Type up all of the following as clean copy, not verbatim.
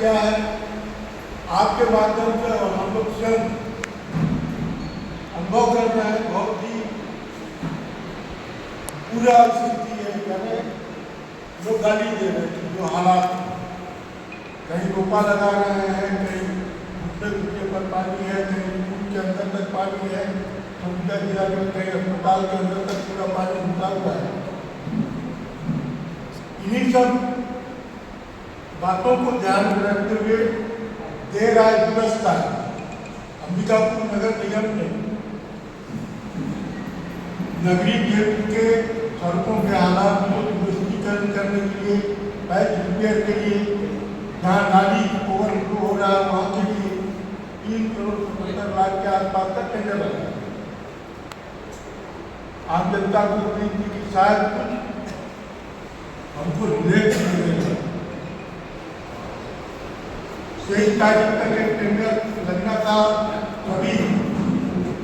किया है आपके माध्यम से, और हम लोग स्वयं अनुभव कर रहे हैं। बहुत ही पूरा स्थिति है, यानी लोग गाली दे रहे थे जो हालात, कहीं रोपा लगा रहे हैं, कहीं घुटने पर पानी है, कहीं स्कूल के अंदर तक पानी है, समझा जिला में कहीं अस्पताल के अंदर तक पूरा पानी घुसा हुआ है। इन्हीं सब बातों को ध्यान में रखते हुए देर आए दुरुस्त आए अंबिकापुर नगर निगम ने नगरीय क्षेत्र के सड़कों के हालात को दुरुस्तीकरण करने के लिए, पैच रिपेयर के लिए, जहाँ नाली ओवरफ्लो हो रहा है वहाँ के लिए 3 करोड़ 77 लाख के आसपास तक टेंडर लगाया। आम जनता को उम्मीद थी कि शायद कुछ हमको रिलेट मिलेगा। 23 तारीख तक एक टेंडर लगना था, सभी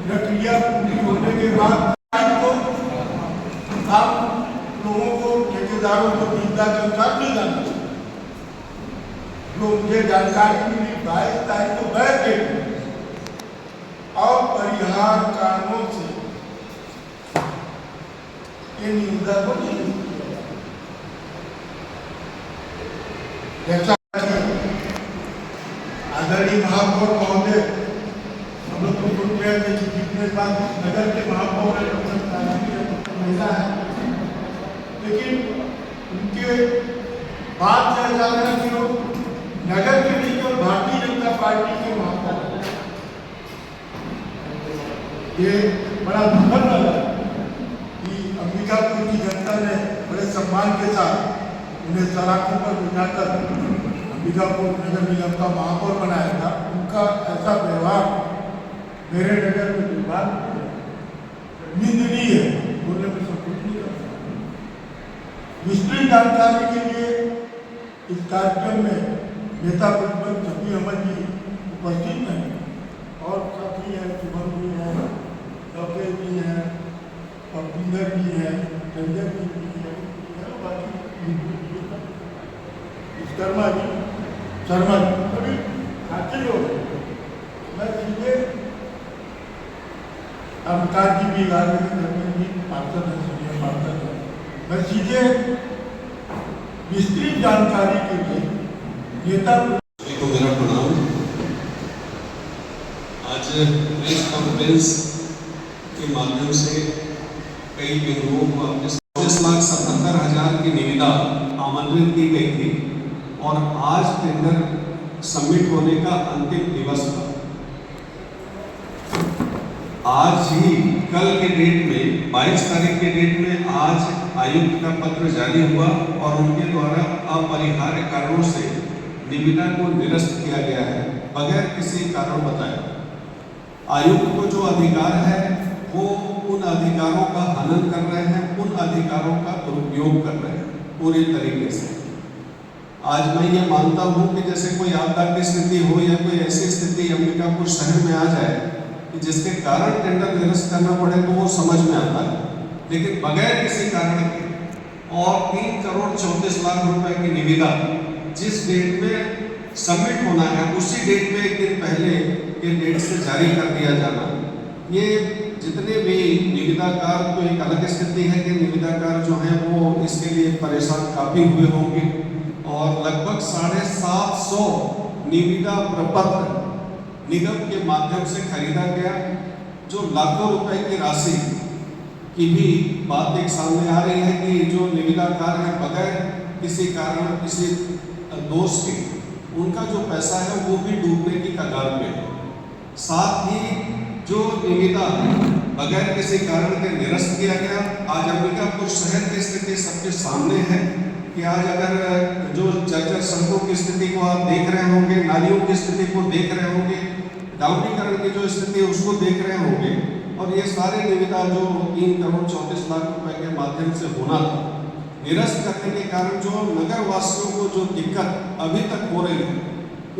प्रक्रिया पूरी होने के बाद आप लोगों को, ठेकेदारों को निविदा के अनुसार मिल जाना चाहिए। जो मुझे जानकारी मिली 22 तारीख को बैठ के अपरिहार कारणों से ये निविदा को नहीं किया। जैसा आदरणीय महापौर महोदय हम लोग को सुन रहे थे कि जितने बात नगर के महापौर महिला है, लेकिन उनके बात से ऐसा लगा कि वो नगर के नहीं केवल भारतीय जनता पार्टी के महापौर हैं। ये बड़ा दुखद लगा कि अंबिकापुर की जनता ने बड़े सम्मान के साथ उन्हें सलाखों पर बिठाकर अंबिकापुर नगर निगम का महापौर बनाया था। उनका ऐसा व्यवहार मेरे नगर में दुर्भाग्य निंदनीय है, बोलने में सब कुछ नहीं करता। विस्तृत जानकारी के लिए इस कार्यक्रम में नेता प्रतिपक्ष शफी अहमद जी उपस्थित हैं, और साथी हैं, शुभम जी हैं, डॉक्टर जी हैं, अभिंदर जी हैं, रंजन जी हैं, विश्वकर्मा जी, शर्मा जी, सभी साथी लोग। मैं सीधे अवतार जी भी पार्षद है, सीनियर पार्षद है। मैं सीधे विस्तृत जानकारी के लिए नेता को मेरा प्रणाम। आज प्रेस कॉन्फ्रेंस के माध्यम से कई बिंदुओं को अपने 24,77,000 की निविदा आमंत्रित की गई थी, और आज टेंडर सबमिट होने का अंतिम दिवस था। आज ही कल के डेट में 22 तारीख के डेट में आज आयुक्त का पत्र जारी हुआ, और उनके द्वारा अपरिहार्य कारणों से निविदा को निरस्त किया गया है बगैर किसी कारण बताए। आयुक्त को जो अधिकार है वो उन अधिकारों का हनन कर रहे हैं, उन अधिकारों का दुरुपयोग कर रहे हैं पूरी तरीके से। आज मैं ये मानता हूँ कि जैसे कोई आपदा की स्थिति हो या कोई ऐसी स्थिति अंबिकापुर शहर में आ जाए कि जिसके कारण टेंडर निरस्त करना पड़े तो वो समझ में आता है, लेकिन बगैर किसी कारण के और 3 करोड़ 34 लाख रुपए की निविदा जिस डेट में सबमिट होना है उसी डेट में एक दिन पहले के डेट से जारी कर दिया जाना, ये जितने भी निविदाकार, तो एक अलग स्थिति है कि निविदाकार जो हैं वो इसके लिए परेशान काफ़ी हुए होंगे, और लगभग 750 निविदा प्रपत्र निगम के माध्यम से खरीदा गया, जो लाखों रुपए की राशि की भी बात एक सामने आ रही है कि जो निविदाकार हैं बगैर किसी कारण, किसी दोष के, उनका जो पैसा है वो भी डूबने की कगार पे है। साथ ही जो निविदा बगैर किसी कारण के निरस्त किया गया, आज अंबिकापुर शहर की स्थिति सबके सामने है कि आज अगर जो जर्जर सड़कों की स्थिति को आप देख रहे होंगे, नालियों की स्थिति को देख रहे होंगे, डाउनीकरण की जो स्थिति है उसको देख रहे होंगे, और ये सारे निविदा जो 3 करोड़ 34 लाख रुपए के माध्यम से होना था, निरस्त करने के कारण जो नगर वासियों को जो दिक्कत अभी तक हो रही है,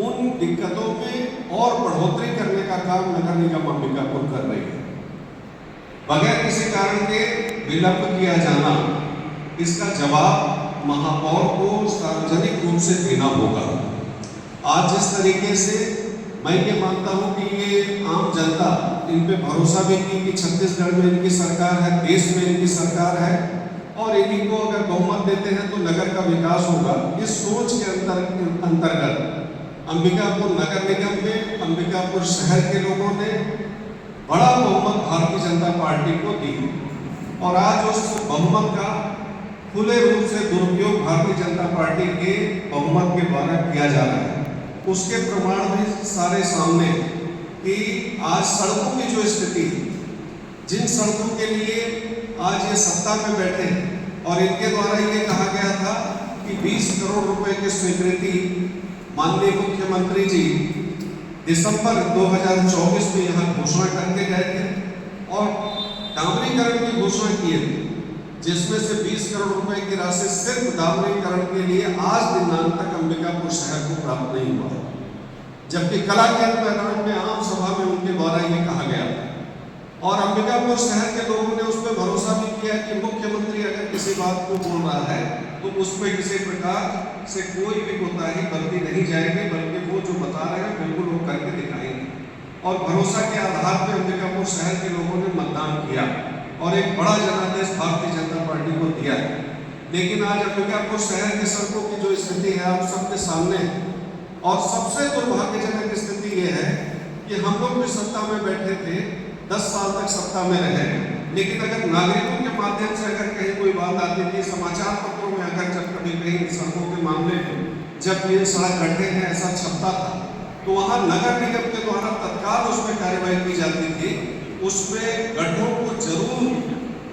उन दिक्कतों में और बढ़ोतरी करने का काम नगर निगम अंबिकापुर कर रही है। बगैर किसी कारण के विलंब किया जाना, इसका जवाब महापौर को सार्वजनिक रूप से देना होगा। आज जिस तरीके से मैं ये मानता हूँ कि ये आम जनता इन पे भरोसा भी की कि छत्तीसगढ़ में इनकी सरकार है, देश में इनकी सरकार है और इन्हीं को अगर बहुमत देते हैं तो नगर का विकास होगा। इस सोच के अंतर्गत अंबिकापुर नगर निगम में अंबिकापुर शहर के लोगों ने बड़ा बहुमत भारतीय जनता पार्टी को दी और आज उस बहुमत का खुले रूप से दुरुपयोग भारतीय जनता पार्टी के बहुमत के द्वारा किया जा रहा है। उसके प्रमाण भी सारे सामने कि आज सड़कों की जो स्थिति है, जिन सड़कों के लिए आज ये सत्ता में बैठे और इनके द्वारा ये कहा गया था कि 20 करोड़ रुपए की स्वीकृति माननीय मुख्यमंत्री जी दिसंबर 2024 में यहाँ घोषणा करके गए थे और डामरीकरण की घोषणा की है, जिसमें से 20 करोड़ रुपए की राशि सिर्फ डामरीकरण के लिए आज दिनांक तक अंबिकापुर शहर को प्राप्त नहीं हुआ, जबकि कला केंद्र मैदान में आम सभा में उनके द्वारा ये कहा गया और अंबिकापुर शहर के लोगों ने उस पर भरोसा भी किया कि मुख्यमंत्री अगर किसी बात को बोल रहा है तो उसमें किसी प्रकार से कोई भी कोताही बरती नहीं जाएगी, बल्कि वो जो बता रहे हैं बिल्कुल वो करके दिखाएंगे। और भरोसा के आधार पर अंबिकापुर शहर के लोगों ने मतदान किया और एक बड़ा जनादेश भारतीय जनता पार्टी को दिया है। लेकिन आज अंबिकापुर शहर के सड़कों की जो स्थिति है आप सबके सामने, और सबसे दुर्भाग्यजनक स्थिति ये है कि हम लोग भी सत्ता में बैठे थे, 10 साल तक सत्ता में रहे, लेकिन अगर नागरिकों के माध्यम से अगर कहीं कोई बात आती थी, समाचार पत्रों में अगर जब कभी कहीं सड़कों के मामले में जब ये सड़क गड्ढे हैं ऐसा छपता था तो वहाँ नगर निगम के द्वारा तत्काल उसमें कार्रवाई की जाती थी। उसमें गड्ढों को जरूर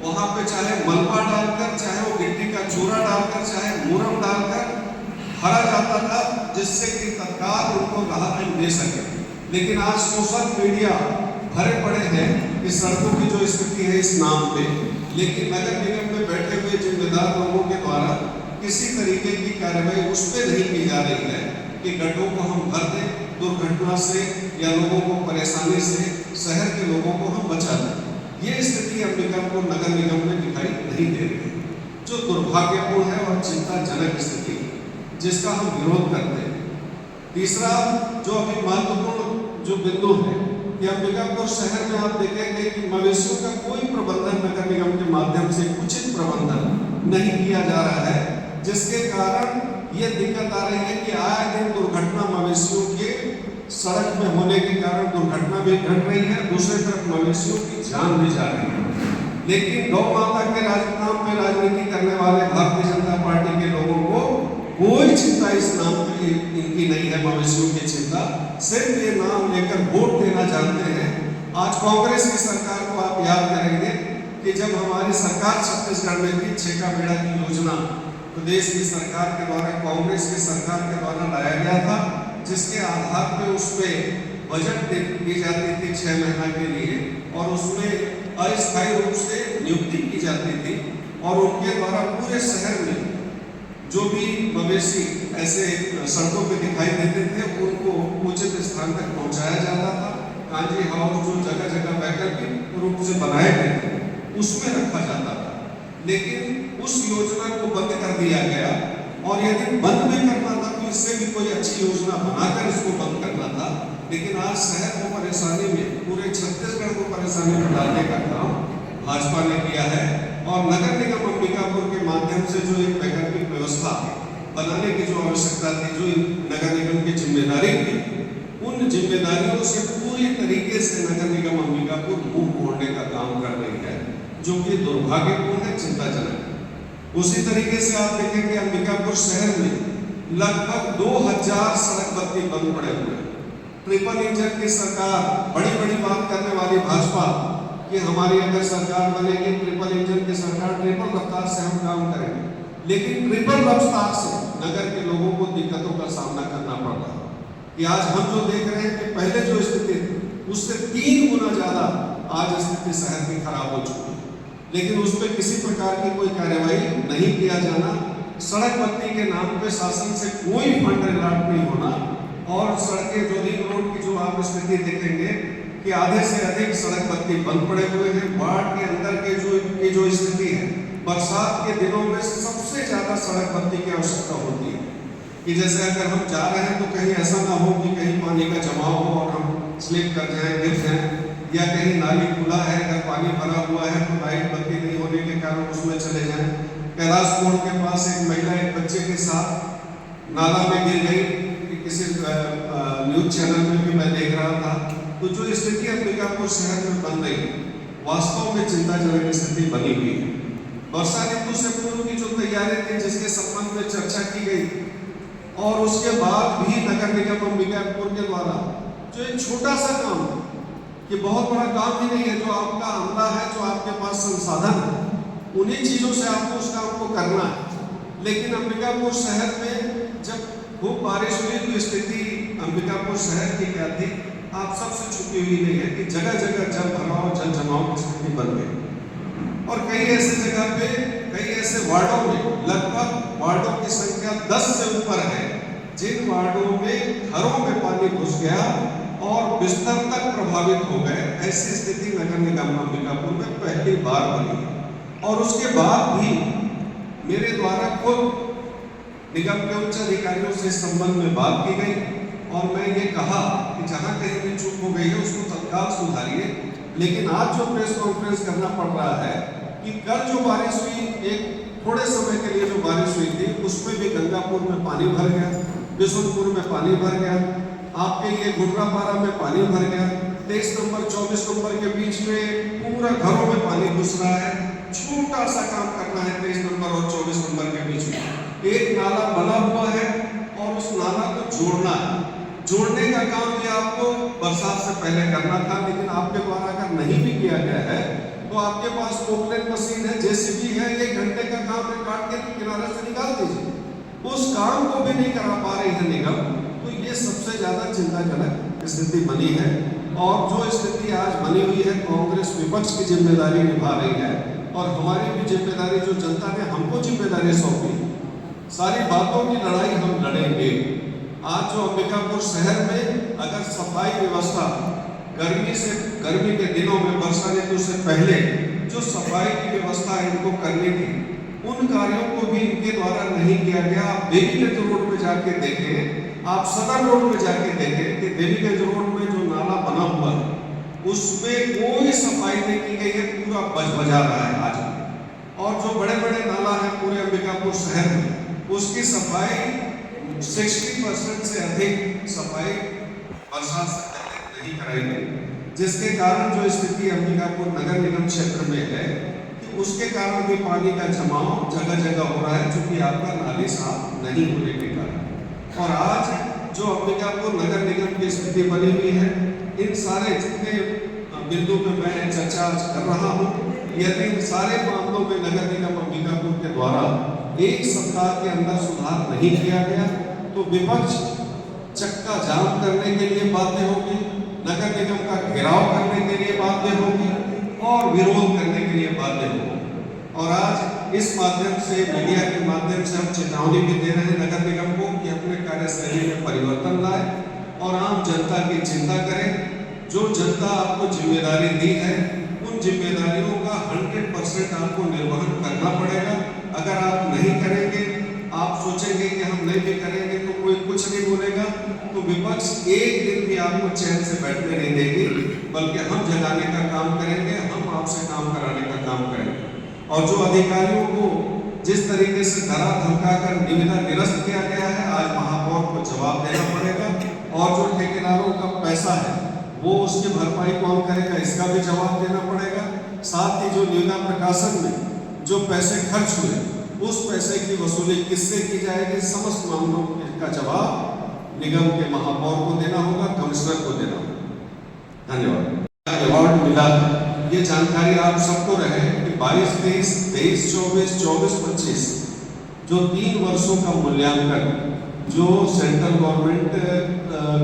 वहाँ पे चाहे मलबा डालकर, चाहे वो गिट्टी का चूरा डालकर, चाहे मुरम डालकर भरा जाता था, जिससे कि तत्काल उनको राहत दे सके। लेकिन आज सोशल मीडिया भरे पड़े हैं कि सड़कों की जो स्थिति है इस नाम पे, लेकिन नगर निगम में बैठे हुए जिम्मेदार लोगों के द्वारा किसी तरीके की कार्रवाई उस पर नहीं की जा रही है कि गड्ढों को हम भर दें, दुर्घटना से या लोगों को परेशानी से शहर के लोगों को हम बचा दें। ये स्थिति अंबिकापुर नगर निगम में दिखाई नहीं दे रही है, जो दुर्भाग्यपूर्ण है और चिंताजनक स्थिति है, जिसका हम विरोध करते हैं। तीसरा जो अभी महत्वपूर्ण जो बिंदु है कि अंबिकापुर शहर में आप देखेंगे कि मवेशियों का कोई प्रबंधन नगर निगम के माध्यम से उचित प्रबंधन नहीं किया जा रहा है, जिसके कारण ये दिक्कत आ रही है कि आए दिन दुर्घटना मवेशियों के सड़क में होने के कारण दुर्घटना भी घट रही है, दूसरी तरफ मवेशियों की जान भी जा रही है। लेकिन गौ माता के नाम पे राजनीति करने वाले भारतीय जनता पार्टी के लोगों को कोई चिंता इस नाम पे इनकी नहीं है, मवेशियों की चिंता, सिर्फ ये नाम लेकर वोट देना जानते हैं। आज कांग्रेस की सरकार को आप याद करेंगे कि जब हमारी सरकार छत्तीसगढ़ में थी, छेका बेड़ा की योजना प्रदेश की सरकार के द्वारा, कांग्रेस की सरकार के द्वारा लाया गया था, जिसके आधार पे उस पर बजट दी जाती थी 6 महीना के लिए और उसमें अस्थायी रूप से नियुक्ति की जाती थी और उनके द्वारा पूरे शहर में जो भी मवेशी ऐसे सड़कों पे दिखाई देते थे उनको उचित स्थान तक पहुंचाया जाता था। कांजी हाउस जो जगह जगह वैकल्पिक रूप से बनाए गए थे उसमें रखा जाता था, लेकिन उस योजना को बंद कर दिया गया और यदि बंद भी करना था तो इससे भी कोई अच्छी योजना बनाकर इसको बंद करना था। लेकिन आज शहर को परेशानी में, पूरे छत्तीसगढ़ को परेशानी में डालने का काम भाजपा ने किया है और नगर निगम अंबिकापुर के माध्यम से जो एक वैकल्पिक व्यवस्था बनाने की जो आवश्यकता थी, जो नगर निगम की जिम्मेदारी थी, उन जिम्मेदारियों से पूरी तरीके से नगर निगम अंबिकापुर मुंह मोड़ने का काम कर रही है, जो कि दुर्भाग्यपूर्ण है, चिंताजनक। उसी तरीके से आप देखेंगे अंबिकापुर शहर में लगभग 2000 सड़क बत्ती बंद पड़े हुए हैं। ट्रिपल इंजन की सरकार, बड़ी बड़ी बात करने वाली भाजपा कि हमारी अगर सरकार बनेगी ट्रिपल इंजन की सरकार, ट्रिपल रफ्तार से हम काम करेंगे, लेकिन ट्रिपल रफ्तार से नगर के लोगों को दिक्कतों का सामना करना पड़ रहा है। कि आज हम जो देख रहे हैं कि पहले जो स्थिति थी उससे 3 गुना ज्यादा आज स्थिति शहर की खराब हो चुकी है, लेकिन उस पर किसी प्रकार की कोई कार्रवाई नहीं किया जाना, सड़क बत्ती के नाम पे शासन से कोई फंड अलॉट नहीं होना और सड़कें जो रिंग रोड की जो आप स्थिति देखेंगे कि आधे से अधिक सड़क बत्ती बंद पड़े हुए हैं। बाढ़ के अंदर के जो स्थिति है, बरसात के दिनों में सबसे ज्यादा सड़क बत्ती की आवश्यकता होती है, कि जैसे अगर हम जा रहे हैं तो कहीं ऐसा ना हो कि कहीं पानी का जमाव हो और हम स्लिप कर जाएं, गिर जाएं, या कहीं नाली खुला है, अगर पानी भरा हुआ है तो लाइट बत्ती नहीं होने के कारण उसमें चले जाएं। कैलाश कोट के पास एक महिला एक बच्चे के साथ नाला में गिर गई, किसी न्यूज चैनल में भी मैं देख रहा था। तो जो स्थिति अंबिकापुर शहर में बन रही, वास्तव में चिंताजनक स्थिति बनी हुई है। वर्षा ऋतु से पूर्व की जो तैयारी थी, जिसके संबंध में चर्चा की गई, और उसके बाद भी नगर निगम अंबिकापुर के द्वारा जो एक छोटा सा काम है, कि बहुत बड़ा काम ही नहीं है, जो आपका अमला है, जो आपके पास संसाधन है, उन्हीं चीजों से आपको उस काम को करना है। लेकिन अंबिकापुर शहर में जब खूब बारिश हुई तो स्थिति अंबिकापुर शहर की क्या थी, आप सबसे छुपी हुई नहीं है कि जगह जगह जल भराव, जल जमाव की स्थिति बन गई। और कई ऐसे जगह पे, कई ऐसे वार्डों में, लगभग वार्डों की संख्या 10 से ऊपर है, जिन वार्डों में घरों में पानी घुस गया और बिस्तर तक प्रभावित हो गए। ऐसी स्थिति नगर निगम अंबिकापुर में पहली बार बनी। और उसके बाद भी मेरे द्वारा खुद निगम के उच्च अधिकारियों से इस संबंध में बात की गई, और मैं ये कहा कि जहां कहीं भी चूक हो गई है उसको तत्काल सुधारिए। लेकिन आज जो प्रेस कॉन्फ्रेंस करना पड़ रहा है कि कल जो बारिश हुई, एक थोड़े समय के लिए जो बारिश हुई थी, उसमें भी गंगापुर में पानी भर गया, बिशुनपुर में पानी भर गया, आपके ये गुर्रापारा में पानी भर गया, 23 नंबर 24 नंबर के बीच में पूरा घरों में पानी घुस रहा है। छोटा सा काम करना है 23 नंबर और 24 नंबर के बीच में। एक नाला बना हुआ है और उस नाला को जोड़ना है। जोड़ने का काम भी आपको बरसात से पहले करना था, लेकिन आपके द्वारा अगर नहीं भी किया गया है तो आपके पास पोकलेन मशीन है, जेसीबी है, 1 घंटे का काम है, काट के किनारे से निकाल दीजिए। उस काम को भी नहीं करा पा रही है निगम। तो ये सबसे ज्यादा चिंताजनक स्थिति बनी है। और जो स्थिति आज बनी हुई है, कांग्रेस विपक्ष की जिम्मेदारी निभा रही है, और हमारी भी जिम्मेदारी, जो जनता ने हमको जिम्मेदारी सौंपी, सारी बातों की लड़ाई हम लड़ेंगे। आज जो अंबिकापुर शहर में अगर सफाई व्यवस्था गर्मी के दिनों में, वर्षा ऋतु से पहले जो सफाई की व्यवस्था इनको करनी थी, उन कार्यों को भी इनके द्वारा नहीं किया गया। आप देवीगंज रोड में जाके देखें, आप सदर रोड में जाके देखें कि देवीगंज रोड में जो नाला बना हुआ है उसमें कोई सफाई नहीं की गई है, पूरा बजा रहा है आज। और जो बड़े बड़े नाला है पूरे अंबिकापुर शहर में, उसकी सफाई 60% से अधिक सफाई बरसात से पहले नहीं कराई गई, जिसके कारण जो स्थिति अंबिकापुर नगर निगम क्षेत्र में है कि उसके कारण भी पानी का जमाव जगह जगह हो रहा है, चूंकि आपका नाली साफ नहीं होने के कारण। और आज जो अंबिकापुर नगर निगम की स्थिति बनी हुई है, इन सारे जितने बिंदु पे मैं चर्चा कर रहा हूँ, यदि इन सारे मामलों में नगर निगम अंबिकापुर के द्वारा 1 सप्ताह के अंदर सुधार नहीं किया गया तो विपक्ष चक्का जाम करने के लिए बाध्य होगी, नगर निगम का घेराव करने के लिए बाध्य होगी और विरोध करने के लिए बाध्य होगी। और आज इस माध्यम से, मीडिया के माध्यम से हम चेतावनी भी दे रहे हैं नगर निगम को कि अपने कार्यशैली में परिवर्तन लाए और आम जनता की चिंता करें। जो जनता आपको जिम्मेदारी दी है, उन जिम्मेदारियों का 100% आपको निर्वहन करना पड़ेगा। अगर आप नहीं करेंगे, आप सोचेंगे कि हम नहीं भी करेंगे तो कोई कुछ नहीं बोलेगा, तो विपक्ष एक दिन भी आपको चैन से बैठने नहीं देगी, बल्कि हम जगाने का काम करेंगे, हम आपसे काम कराने का काम करेंगे। और जो अधिकारियों को जिस तरीके से डरा धमका कर निविदा निरस्त किया गया है, आज महापौर को जवाब देना पड़ेगा। और जो ठेकेदारों का पैसा है वो उसकी भरपाई कौन करेगा, इसका भी जवाब देना पड़ेगा। साथ ही जो निविदा प्रकाशन में जो पैसे खर्च हुए, उस पैसे की वसूली किससे की जाएगी, समस्त मामलों का जवाब निगम के महापौर को देना होगा, कमिश्नर को देना होगा। धन्यवाद। अवार्ड मिला, ये जानकारी आप सबको रहे कि 22-23, 23-24, 24-25 जो 3 वर्षों का मूल्यांकन जो सेंट्रल गवर्नमेंट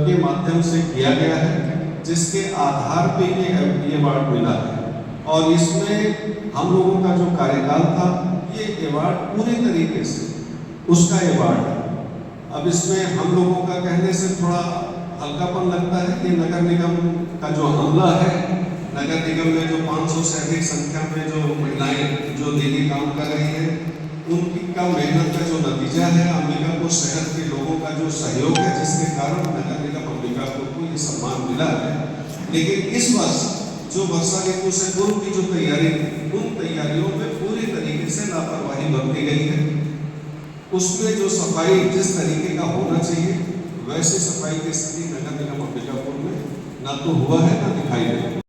के माध्यम से किया गया है, जिसके आधार पे ये अवार्ड मिला है। और इसमें हम लोगों का जो कार्यकाल था, ये अवार्ड पूरी तरीके से उसका अवार्ड है। अब इसमें हम लोगों का कहने से थोड़ा हल्कापन लगता है कि नगर निगम का जो हमला है, नगर निगम में जो 500 से अधिक संख्या में जो महिलाएं जो दीदी काम कर रही हैं, उनकी का मेहनत का जो नतीजा है, अंबिकापुर शहर के लोगों का जो सहयोग है, जिसके कारण नगर निगम अंबिकापुर को ये सम्मान मिला है। लेकिन इस वर्ष जो वर्षा ऋतु से पूर्व की जो तैयारी थी, उन तैयारियों में पूरी तरीके से लापरवाही बरती गई है। उसमें जो सफाई जिस तरीके का होना चाहिए, वैसी सफाई की स्थिति नगर निगम अंबिकापुर में ना तो हुआ है, ना दिखाई दे।